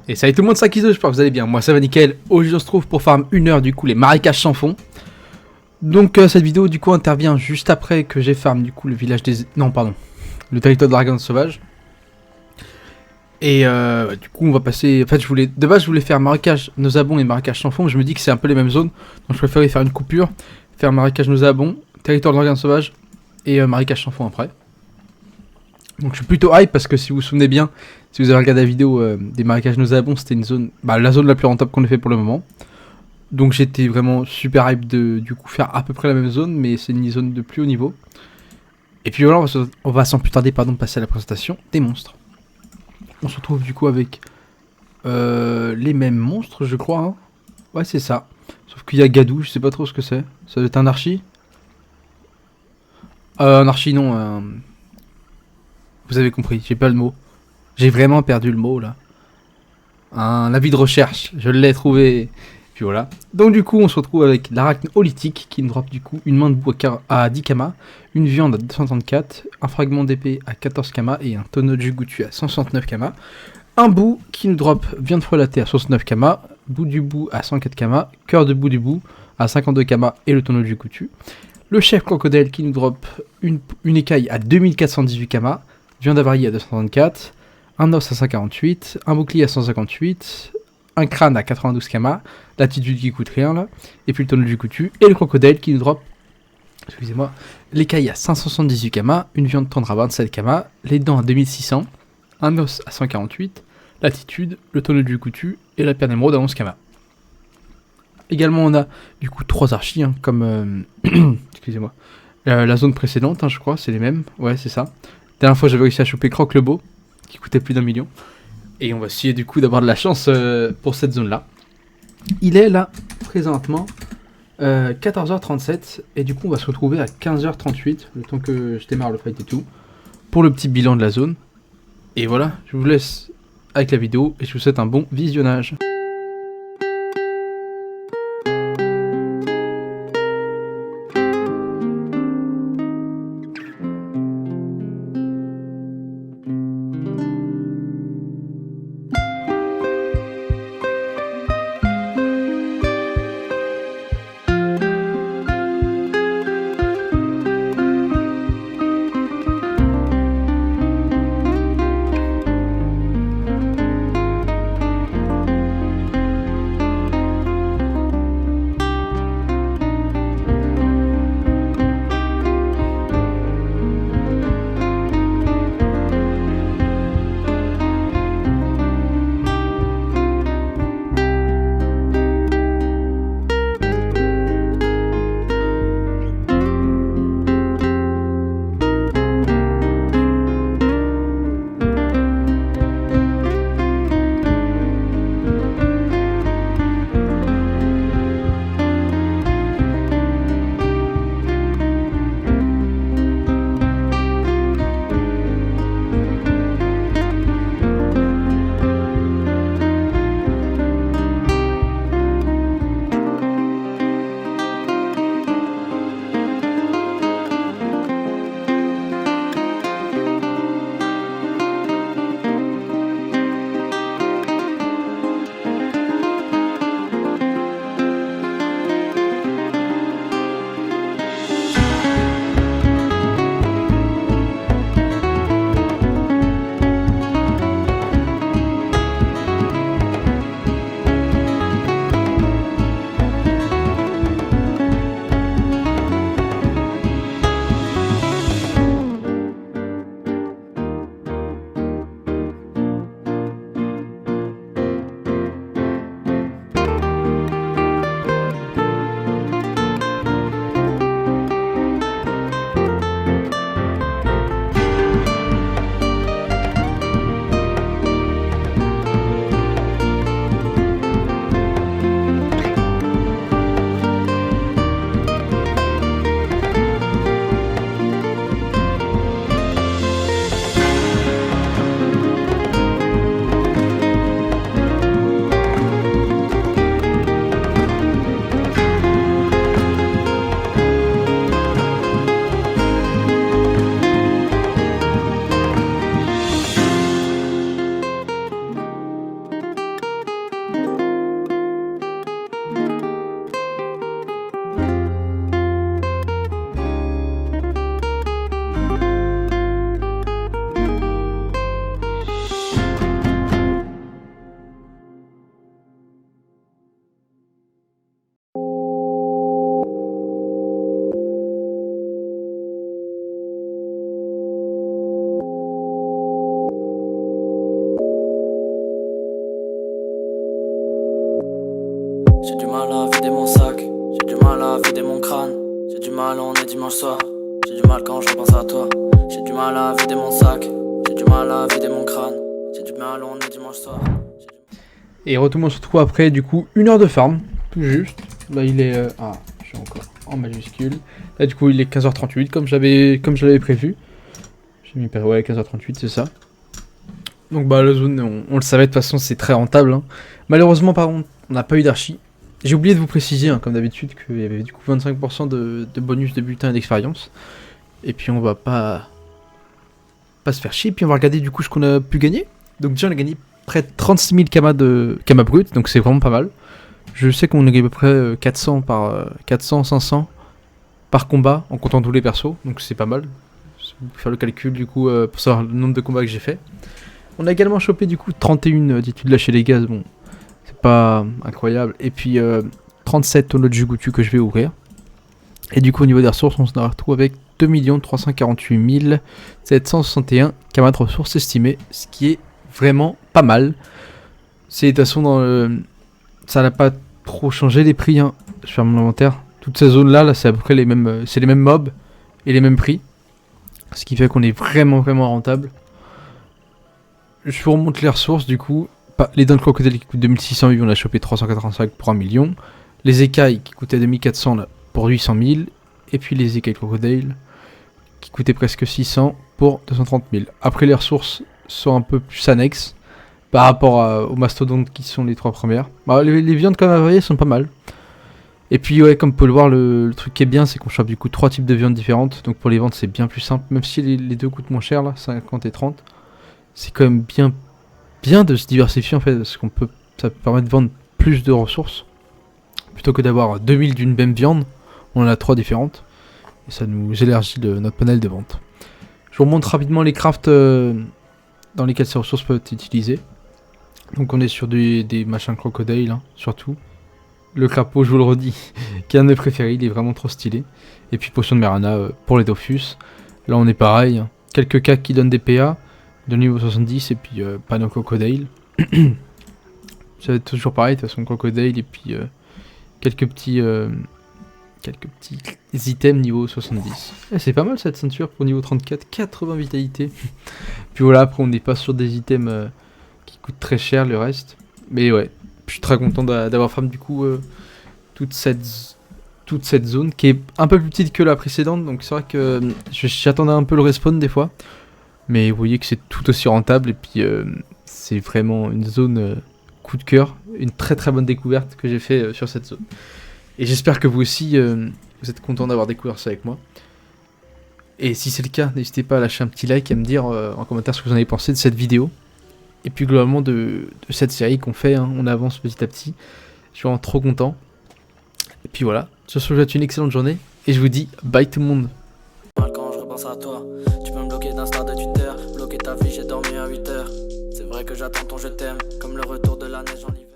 Et salut tout le monde, c'est Akizo, j'espère que vous allez bien. Moi ça va nickel. Aujourd'hui on se trouve pour farm 1 heure du coup les marécages sans fond. Donc cette vidéo du coup intervient juste après que j'ai farm du coup le village des... Non pardon, le territoire de dragon sauvage. Et du coup on va passer... En fait de base je voulais faire marécage Nosabon et marécage sans fond. Mais je me dis que c'est un peu les mêmes zones. Donc je préférais faire une coupure. Faire marécage Nosabon, territoire de dragon sauvage et marécage sans fond après. Donc je suis plutôt hype parce que si vous vous souvenez bien, si vous avez regardé la vidéo des marécages Nosabon, c'était une zone, la zone la plus rentable qu'on ait fait pour le moment. Donc j'étais vraiment super hype de du coup faire à peu près la même zone, mais c'est une zone de plus haut niveau. Et puis voilà, on va sans plus tarder passer à la présentation des monstres. On se retrouve du coup avec les mêmes monstres, je crois. Hein. Ouais, c'est ça. Sauf qu'il y a Gadou, je sais pas trop ce que c'est. Ça doit être un archi. Un archi non. Vous avez compris, j'ai pas le mot. J'ai vraiment perdu le mot là. Un avis de recherche, je l'ai trouvé. Puis voilà. Donc du coup, on se retrouve avec l'arachne holytique qui nous drop du coup une main de boue à 10 kama, une viande à 234, un fragment d'épée à 14 kama et un tonneau de Jugutu à 169 kama. Un bout qui nous drop viande frelatée à 69 kama, bout du bout à 104 kama, cœur de bout du bout à 52 kama et le tonneau de Jugutu. Le chef crocodile qui nous drop une écaille à 2418 kama, viande avariée à 234, un os à 148, un bouclier à 158, un crâne à 92 kama, l'attitude qui coûte rien là, et puis le tonneau du coutu, et le crocodile qui nous drop, excusez-moi, l'écaille à 578 kama, une viande tendre à 27 kama, les dents à 2600, un os à 148, l'attitude, le tonneau du coutu, et la pierre d'émeraude à 11 kama. Également on a du coup 3 archis, hein, comme, excusez-moi, la zone précédente, hein, je crois, c'est les mêmes, ouais c'est ça. La dernière fois j'avais réussi à choper Croc le Beau, qui coûtait plus d'1 million. Et on va essayer du coup d'avoir de la chance pour cette zone là. Il est là présentement 14h37 et du coup on va se retrouver à 15h38, le temps que je démarre le fight et tout, pour le petit bilan de la zone. Et voilà, je vous laisse avec la vidéo et je vous souhaite un bon visionnage. J'ai du mal à vider mon sac, j'ai du mal à vider mon crâne. J'ai du mal, on est dimanche soir. J'ai du mal quand je repense à toi. J'ai du mal à vider mon sac, j'ai du mal à vider mon crâne. J'ai du mal, on est dimanche soir. Et retourne on se retrouve après du coup 1 heure de farm, tout juste. Là il est... je suis encore en majuscule. Là du coup il est 15h38 comme je l'avais prévu. J'ai mis ouais 15h38 c'est ça. Donc bah la zone on le savait de toute façon c'est très rentable. Hein. Malheureusement par contre on n'a pas eu d'archi. J'ai oublié de vous préciser hein, comme d'habitude qu'il y avait du coup 25% de bonus de butin et d'expérience. Et puis on va pas se faire chier. Puis on va regarder du coup ce qu'on a pu gagner. Donc déjà on a gagné près de 36 000 kamas brut, donc c'est vraiment pas mal. Je sais qu'on a gagné à peu près 400 500 par combat en comptant tous les persos, donc c'est pas mal. Vous pouvez faire le calcul du coup pour savoir le nombre de combats que j'ai fait. On a également chopé du coup 31 d'études lâcher les gaz, bon c'est pas incroyable. Et puis 37 tonneaux de Jugutu que je vais ouvrir. Et du coup au niveau des ressources on se retrouve avec 2 348 761 kamas de ressources estimées, ce qui est vraiment pas mal. C'est de toute façon dans le... ça n'a pas trop changé les prix hein. Je ferme l'inventaire. Toute cette zone là c'est à peu près les mêmes. C'est les mêmes mobs et les mêmes prix. Ce qui fait qu'on est vraiment rentable. Je vous remonte les ressources du coup. Les dents de crocodile qui coûtent 2608, on a chopé 385 pour 1 million. Les écailles qui coûtaient 2400 là, pour 800 000. Et puis les écailles de crocodile qui coûtaient presque 600 pour 230 000. Après les ressources sont un peu plus annexes par rapport aux mastodontes qui sont les 3 premières. Bah, les viandes quand même variées sont pas mal. Et puis ouais, comme vous pouvez le voir, le truc qui est bien c'est qu'on chope du coup 3 types de viandes différentes. Donc pour les ventes c'est bien plus simple. Même si les deux coûtent moins cher là, 50 et 30. C'est quand même bien de se diversifier en fait. Parce qu'on peut, ça permet de vendre plus de ressources. Plutôt que d'avoir 2000 d'une même viande, on en a 3 différentes. Et ça nous élargit notre panel de vente. Je vous remonte rapidement les crafts dans lesquels ces ressources peuvent être utilisées. Donc on est sur des machins crocodile, hein, surtout. Le crapaud, je vous le redis, qui est un de mes préférés, il est vraiment trop stylé. Et puis potion de Merana pour les Dofus. Là on est pareil, hein. Quelques cacs qui donnent des PA de niveau 70 et puis panneau crocodile. Ça va être toujours pareil, de toute façon crocodile et puis quelques petits items niveau 70. C'est pas mal cette ceinture pour niveau 34, 80 vitalité. Puis voilà, après on n'est pas sur des items qui coûtent très cher le reste. Mais ouais, je suis très content d'avoir farm du coup toute cette zone qui est un peu plus petite que la précédente. Donc c'est vrai que j'attendais un peu le respawn des fois. Mais vous voyez que c'est tout aussi rentable et puis c'est vraiment une zone coup de cœur. Une très bonne découverte que j'ai fait sur cette zone. Et j'espère que vous aussi, vous êtes content d'avoir découvert ça avec moi. Et si c'est le cas, n'hésitez pas à lâcher un petit like et à me dire en commentaire ce que vous en avez pensé de cette vidéo. Et puis globalement de cette série qu'on fait, hein, on avance petit à petit. Je suis vraiment trop content. Et puis voilà, sur ce je vous souhaite une excellente journée. Et je vous dis bye tout le monde. Quand je repense à toi, tu peux me bloquer d'Insta de Twitter. Bloquer ta vie, j'ai dormi à 8 heures. C'est vrai que j'attends ton je t'aime, comme le retour de la neige en hiver.